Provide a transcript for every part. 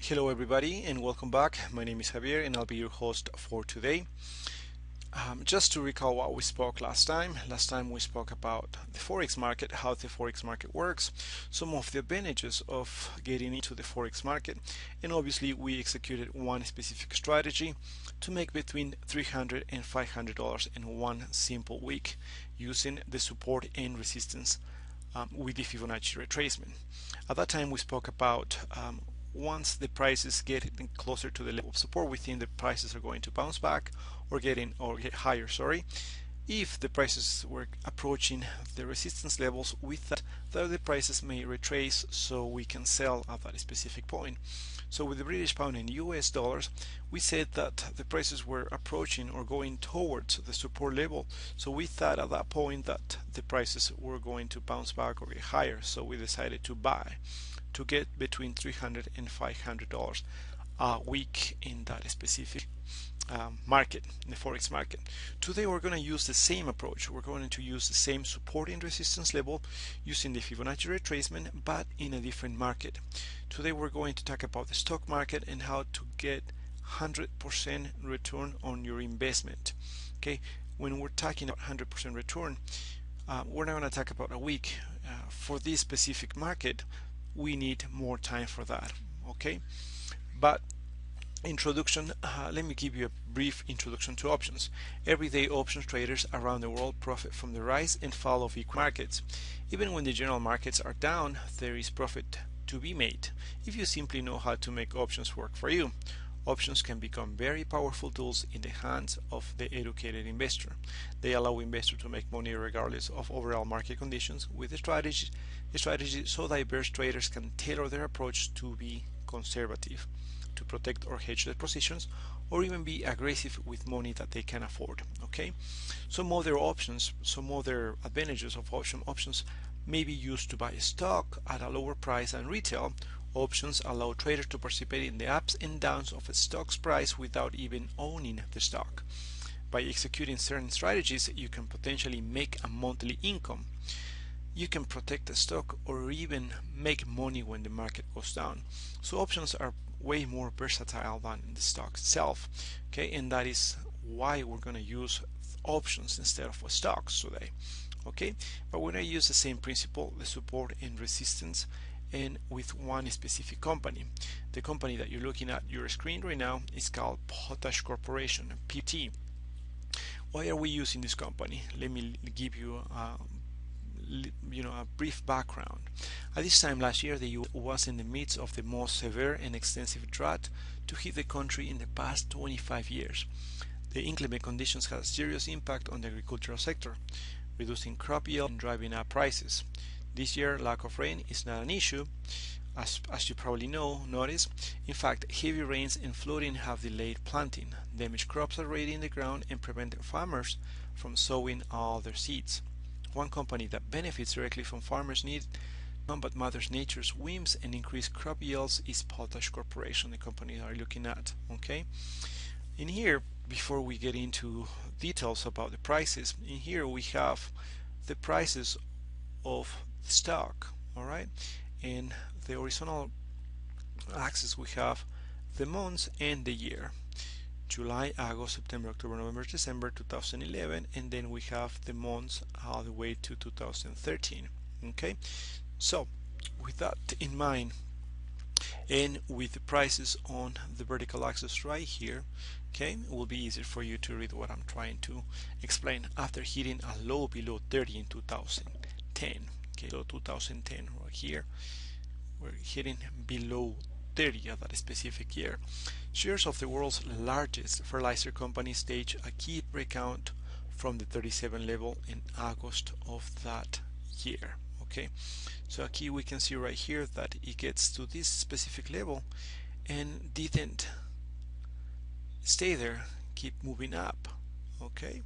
Hello everybody and welcome back. My name is Javier and I'll be your host for today. Just to recall what we spoke last time we spoke about the Forex market, how the Forex market works, some of the advantages of getting into the Forex market, and obviously we executed one specific strategy to make between $300 and $500 in one simple week using the support and resistance with the Fibonacci retracement. At that time we spoke about once the prices get closer to the level of support, we think the prices are going to bounce back or get higher. If the prices were approaching the resistance levels, we thought that the prices may retrace so we can sell at that specific point. So with the British pound and US dollars, we said that the prices were approaching or going towards the support level. So we thought at that point that the prices were going to bounce back or get higher. So we decided to buy to get between $300 and $500 a week in that specific market, in the Forex market. Today we're going to use the same approach. We're going to use the same support and resistance level using the Fibonacci retracement, but in a different market. Today we're going to talk about the stock market and how to get 100% return on your investment. Okay, when we're talking about 100% return, we're not going to talk about a week. For this specific market, we need more time for that. Okay, but introduction, let me give you a brief introduction to options. Everyday options traders around the world profit from the rise and fall of equity markets. Even when the general markets are down, there is profit to be made if you simply know how to make options work for you. Options can become very powerful tools in the hands of the educated investor. They allow investors to make money regardless of overall market conditions with a strategy so diverse traders can tailor their approach to be conservative, to protect or hedge their positions, or even be aggressive with money that they can afford. Okay, some other advantages of options may be used to buy a stock at a lower price than retail. Options allow traders to participate in the ups and downs of a stock's price without even owning the stock. By executing certain strategies, you can potentially make a monthly income. You can protect the stock or even make money when the market goes down. So options are way more versatile than the stock itself. Okay, and that is why we're going to use options instead of stocks today. Okay, but we're going to use the same principle, the support and resistance, and with one specific company. The company that you're looking at your screen right now is called Potash Corporation, PT. Why are we using this company? Let me give you a brief background. At this time last year, the U.S. was in the midst of the most severe and extensive drought to hit the country in the past 25 years. The inclement conditions had a serious impact on the agricultural sector, reducing crop yield and driving up prices. This year, lack of rain is not an issue, as you probably notice. In fact, heavy rains and flooding have delayed planting, damaged crops already in the ground, and prevented farmers from sowing all their seeds. One company that benefits directly from farmers' need but Mother Nature's whims and increase crop yields is Potash Corporation, the company that are looking at. Okay, in here, before we get into details about the prices, in here we have the prices of the stock. All right, and the horizontal axis we have the months and the year: July, August, September, October, November, December 2011, and then we have the months all the way to 2013. Okay, so with that in mind, and with the prices on the vertical axis right here, okay, it will be easier for you to read what I'm trying to explain. After hitting a low below 30 in 2010, okay, so 2010 right here, we're hitting below 30 at that specific year. Shares of the world's largest fertilizer company stage a key breakout from the 37 level in August of that year. Okay, so aquí we can see right here that it gets to this specific level and didn't stay there, keep moving up. Okay,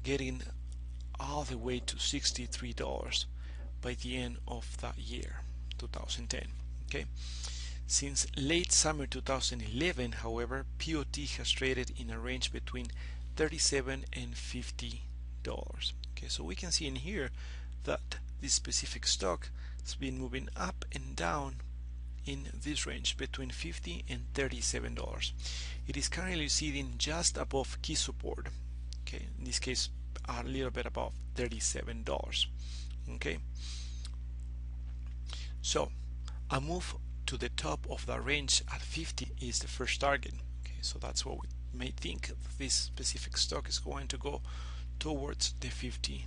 getting all the way to $63 by the end of that year, 2010. Okay, since late summer 2011, however, POT has traded in a range between $37 and $50. Okay, so we can see in here that this specific stock has been moving up and down in this range between $50 and $37. It is currently sitting just above key support, okay, in this case a little bit above $37. Okay, so a move to the top of the range at 50 is the first target. Okay, so that's what we may think this specific stock is going to go towards the $50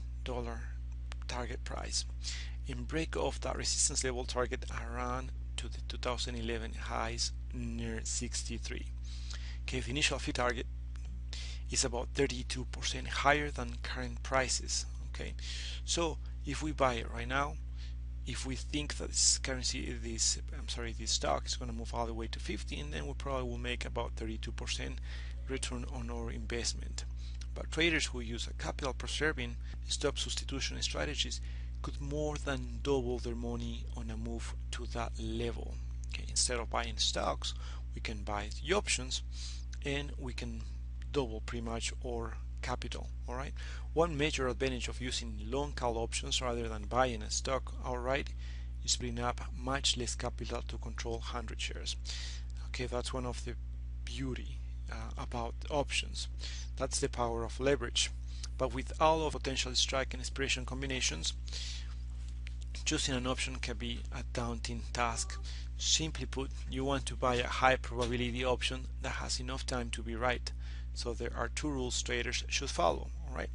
target price. In break of that resistance level target around to the 2011 highs near 63. Okay, the initial fee target is about 32% higher than current prices. Okay, so if we buy it right now, if we think that this stock is going to move all the way to 50, and then we probably will make about 32% return on our investment. But traders who use a capital preserving stop substitution strategies could more than double their money on a move to that level. Okay, instead of buying stocks, we can buy the options and we can double pretty much our capital. All right, one major advantage of using long call options rather than buying a stock outright is putting up much less capital to control 100 shares. Okay, that's one of the beauty about options. That's the power of leverage. But with all of potential strike and expiration combinations, choosing an option can be a daunting task. Simply put, you want to buy a high probability option that has enough time to be right. So there are two rules traders should follow. All right,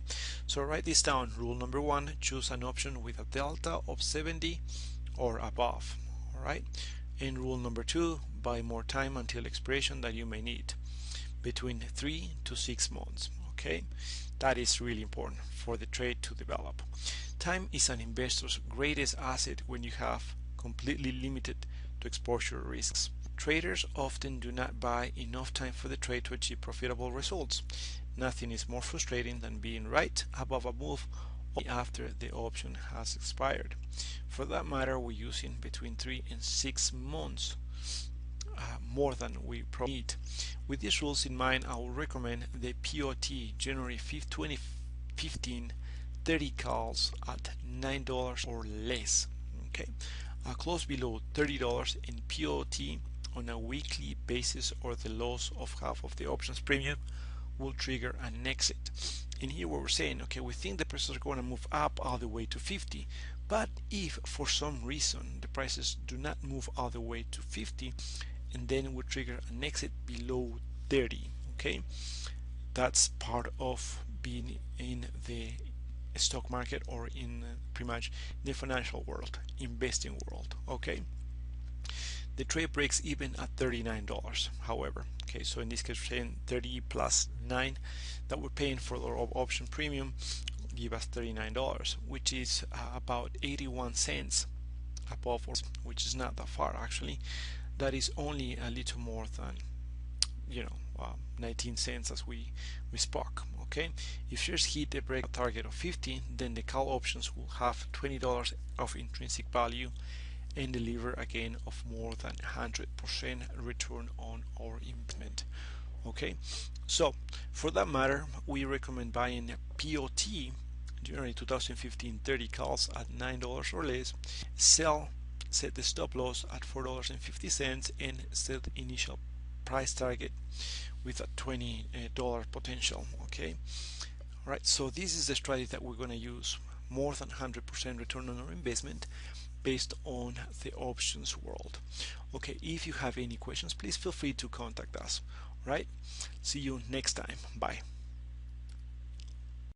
so write this down. Rule number one: choose an option with a delta of 70 or above. All right, and rule number two: buy more time until expiration that you may need, between 3 to 6 months. Okay, that is really important for the trade to develop. Time is an investor's greatest asset when you have completely limited to exposure risks. Traders often do not buy enough time for the trade to achieve profitable results. Nothing is more frustrating than being right above a move only after the option has expired. For that matter, we're using between 3 and 6 months more than we probably need. With these rules in mind, I will recommend the POT January 5th, 2015 30 calls at $9 or less. Okay, close below $30 in POT on a weekly basis, or the loss of half of the options premium will trigger an exit. And here what we're saying, okay, we think the prices are going to move up all the way to 50, but if for some reason the prices do not move all the way to 50, and then we trigger an exit below 30. Okay, that's part of being in the stock market, or in pretty much the financial world, investing world. Okay, the trade breaks even at $39, however. Okay, so in this case we're saying 30 plus 9 that we're paying for our option premium give us $39, which is about 81 cents above, which is not that far actually. That is only a little more than 19 cents as we spoke. Okay, if shares hit the break target of 50, then the call options will have $20 of intrinsic value and deliver a gain of more than 100% return on our investment. Okay, so for that matter, we recommend buying a POT January 2015 30 calls at $9 or less, sell, set the stop loss at $4.50, and set the initial price target with a $20 potential. Okay, all right, so this is the strategy that we're going to use. More than 100% return on our investment based on the options world. Okay, if you have any questions, please feel free to contact us. All right, see you next time. Bye.